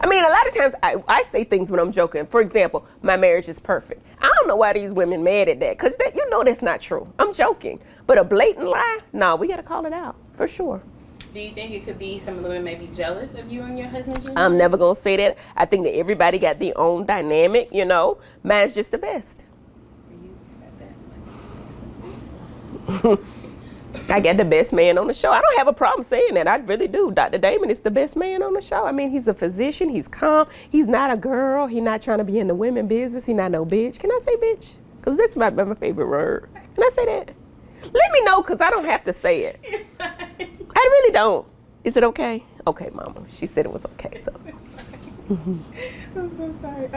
I mean, a lot of times I say things when I'm joking. For example, my marriage is perfect. I don't know why these women mad at that, because you know that's not true. I'm joking. But a blatant lie, no, we got to call it out, for sure. Do you think it could be some of the women may be jealous of you and your husband? I'm never going to say that. I think that everybody got their own dynamic, you know. Mine's just the best. I got the best man on the show. I don't have a problem saying that. I really do. Dr. Damon is the best man on the show. I mean, he's a physician. He's calm. He's not a girl. He's not trying to be in the women business. He's not no bitch. Can I say bitch? Because this is my favorite word. Can I say that? Let me know, because I don't have to say it. I really don't. Is it okay? Okay, Mama. She said it was okay, so. I'm so sorry.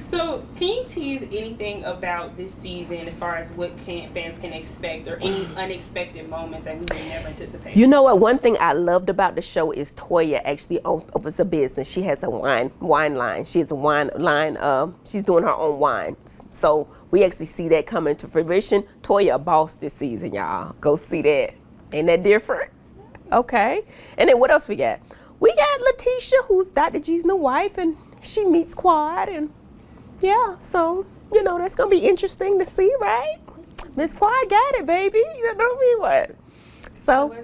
So can you tease anything about this season as far as what fans can expect, or any unexpected moments that we would never anticipate? You know what? One thing I loved about the show is Toya actually opens a business. She has a wine line. She has a wine line. She's doing her own wines. So we actually see that coming to fruition. Toya a boss this season, y'all. Go see that. Ain't that different? Okay. And then what else we got? We got Letitia, who's Dr. G's new wife, and she meets Quad, and yeah, so, you know, that's going to be interesting to see, right? Miss Quad got it, baby. You know what? So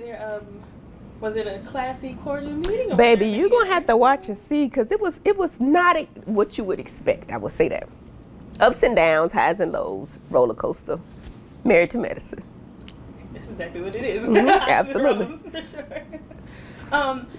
was it a classy, cordial meeting? Baby, you're going to have to watch and see, because it was not what you would expect, I would say that. Ups and downs, highs and lows, roller coaster, married to medicine. That's exactly what it is. Absolutely. For sure.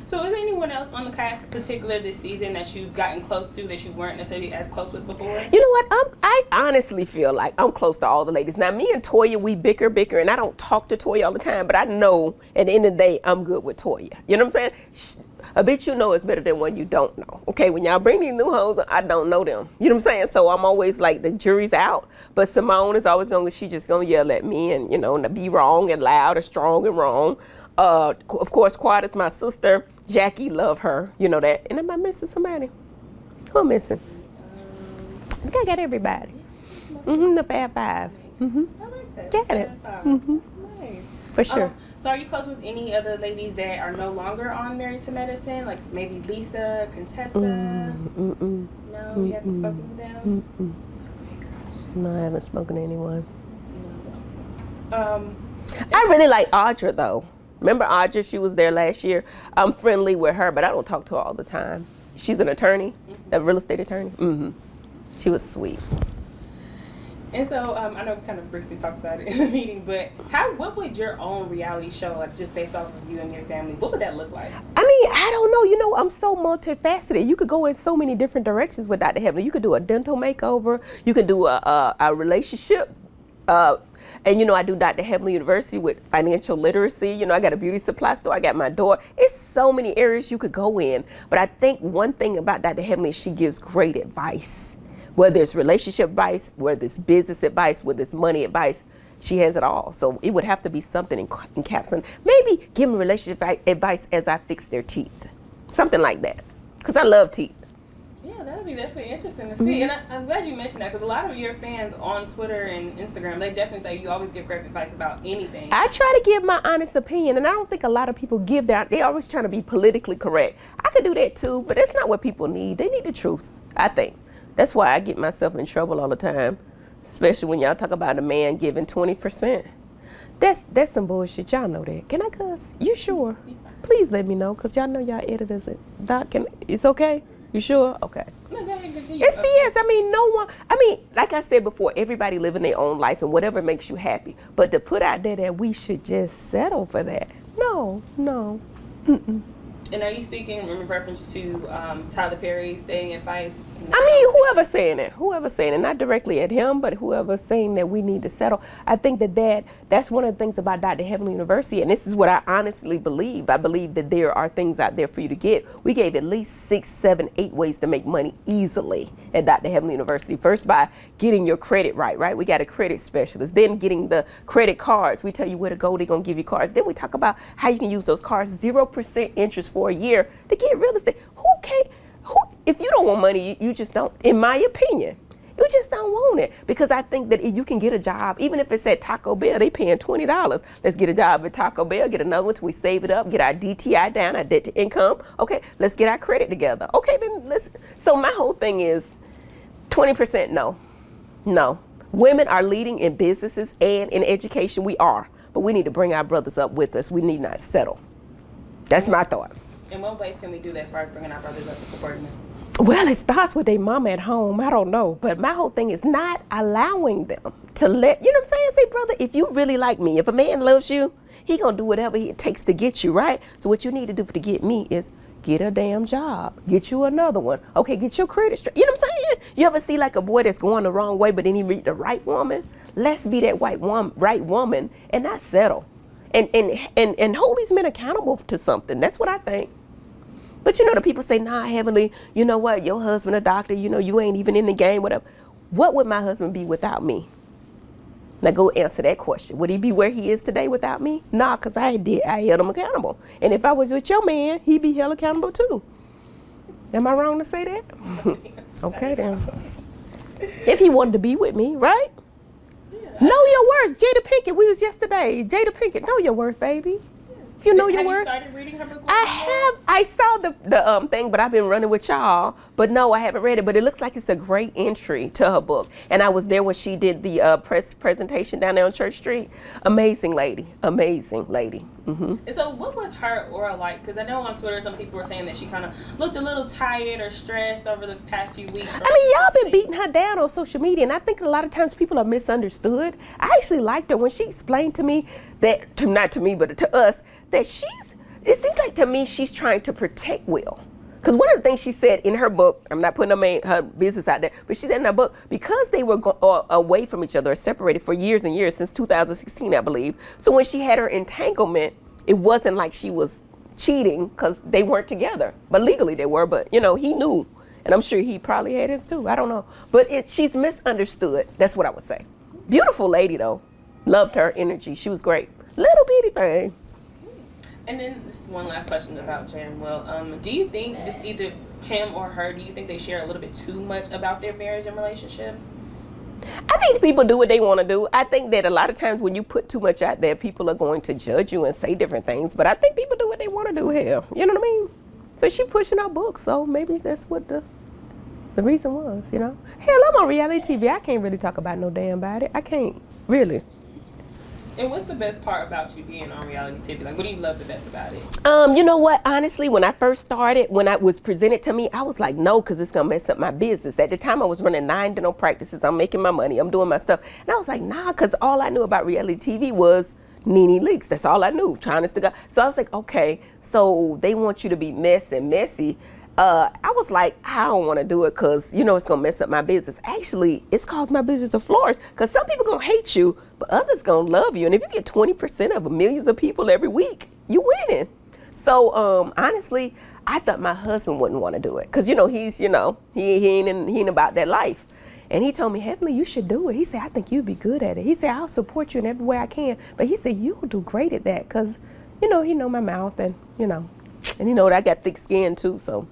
So is there anyone else on the cast particular this season that you've gotten close to that you weren't necessarily as close with before? You know what? I honestly feel like I'm close to all the ladies. Now, me and Toya, we bicker, and I don't talk to Toya all the time, but I know at the end of the day, I'm good with Toya. You know what I'm saying? A bitch you know is better than one you don't know. Okay, when y'all bring these new hoes, I don't know them. You know what I'm saying? So I'm always like, the jury's out. But Simone is always she's just going to yell at me and, you know, and be wrong and loud or strong and wrong. Of course, Quad is my sister. Jackie, love her. You know that. And am I missing somebody? Who am I missing? I think I got everybody. The Fab Five. I like that. Got it. Nice. For sure. So are you close with any other ladies that are no longer on Married to Medicine? Like maybe Lisa, Contessa? No, you haven't spoken to them? No, I haven't spoken to anyone. No. I really like Audra, though. Remember Audra? She was there last year. I'm friendly with her, but I don't talk to her all the time. She's an attorney, a real estate attorney. She was sweet. And so, I know we kind of briefly talked about it in the meeting, but what would your own reality show, like just based off of you and your family, what would that look like? I mean, I don't know. You know, I'm so multifaceted. You could go in so many different directions with Dr. Heavenly. You could do a dental makeover. You could do a relationship. And, you know, I do Dr. Heavenly University with financial literacy. You know, I got a beauty supply store. I got my door. It's so many areas you could go in. But I think one thing about Dr. Heavenly is she gives great advice. Whether it's relationship advice, whether it's business advice, whether it's money advice, she has it all. So it would have to be something encapsulating. Maybe give them relationship advice as I fix their teeth. Something like that. Because I love teeth. Yeah, that would be definitely interesting to see. And I'm glad you mentioned that, because a lot of your fans on Twitter and Instagram, they definitely say you always give great advice about anything. I try to give my honest opinion, and I don't think a lot of people give that. They're always trying to be politically correct. I could do that too, but that's not what people need. They need the truth, I think. That's why I get myself in trouble all the time, especially when y'all talk about a man giving 20%. That's some bullshit. Y'all know that. Can I cuss? You sure? Please let me know, because y'all know y'all editors. Doc, it's okay? You sure? Okay. No, go ahead, continue. It's BS. I mean, like I said before, everybody living their own life and whatever makes you happy. But to put out there that we should just settle for that. No. And are you speaking in reference to Tyler Perry's dating advice? I mean, whoever's saying it, not directly at him, but whoever's saying that we need to settle. I think that's one of the things about Dr. Heavenly University, and this is what I honestly believe. I believe that there are things out there for you to get. We gave at least 6, 7, 8 ways to make money easily at Dr. Heavenly University. First, by getting your credit right? We got a credit specialist. Then getting the credit cards. We tell you where to go, they're going to give you cards. Then we talk about how you can use those cards, 0% interest for a year to get real estate. If you don't want money, you just don't, in my opinion. You just don't want it because I think that you can get a job, even if it's at Taco Bell, they paying $20. Let's get a job at Taco Bell, get another one till we save it up, get our DTI down, our debt to income. Okay, let's get our credit together. Okay, then let's. So my whole thing is 20% no. No. Women are leading in businesses and in education. We are. But we need to bring our brothers up with us. We need not settle. That's my thought. In what ways can we do that as far as bringing our brothers up and supporting them? Well, it starts with their mama at home. I don't know. But my whole thing is not allowing them to let, you know what I'm saying? Say, brother, if you really like me, if a man loves you, he going to do whatever it takes to get you, right? So what you need to do to get me is get a damn job. Get you another one. Okay, get your credit straight. You know what I'm saying? You ever see like a boy that's going the wrong way, but then he meet the right woman? Let's be that right woman and not settle. And hold these men accountable to something. That's what I think. But you know, the people say, nah, Heavenly, you know what? Your husband a doctor, you know, you ain't even in the game, whatever. What would my husband be without me? Now go answer that question. Would he be where he is today without me? Nah, because I held him accountable. And if I was with your man, he'd be held accountable too. Am I wrong to say that? Okay then. If he wanted to be with me, right? Yeah, know your worth. Jada Pinkett, we was yesterday. Jada Pinkett, know your worth, baby. If you know your worth. Have you started reading her book? I saw the thing, but I've been running with y'all. But no, I haven't read it. But it looks like it's a great entry to her book. And I was there when she did the presentation down there on Church Street. Amazing lady. Amazing lady. Mm-hmm. And so what was her aura like? Because I know on Twitter some people were saying that she kind of looked a little tired or stressed over the past few weeks. I mean, y'all been beating her down on social media, and I think a lot of times people are misunderstood. I actually liked her when she explained to me that, not to me, but to us, that it seems like to me she's trying to protect Will. Because one of the things she said in her book, I'm not putting her business out there, but she said in her book, because they were away from each other or separated for years and years, since 2016, I believe. So when she had her entanglement, it wasn't like she was cheating because they weren't together. But legally they were, but you know, he knew. And I'm sure he probably had his too, I don't know. But she's misunderstood, that's what I would say. Beautiful lady though, loved her energy, she was great. Little bitty thing. And then just one last question about Jay and Will. Do you think just either him or her, do you think they share a little bit too much about their marriage and relationship? I think people do what they want to do. I think that a lot of times when you put too much out there, people are going to judge you and say different things. But I think people do what they want to do here. You know what I mean? So she pushing out books, so maybe that's what the reason was, you know? Hell, I'm on reality TV. I can't really talk about no damn body. I can't, really. And what's the best part about you being on reality TV? Like, what do you love the best about it? You know what? Honestly, when I first started, when it was presented to me, I was like, no, because it's going to mess up my business. At the time, I was running 9 dental practices. I'm making my money. I'm doing my stuff. And I was like, nah, because all I knew about reality TV was Nene Leakes. That's all I knew, trying to go. So I was like, okay, so they want you to be messy. I was like, I don't want to do it because, you know, it's going to mess up my business. Actually, it's caused my business to flourish because some people going to hate you, but others going to love you. And if you get 20% of millions of people every week, you winning. So, honestly, I thought my husband wouldn't want to do it because, you know, he ain't about that life. And he told me, Heavenly, you should do it. He said, I think you'd be good at it. He said, I'll support you in every way I can. But he said, you'll do great at that because, you know, he know my mouth and, you know, and he know that I got thick skin too, so.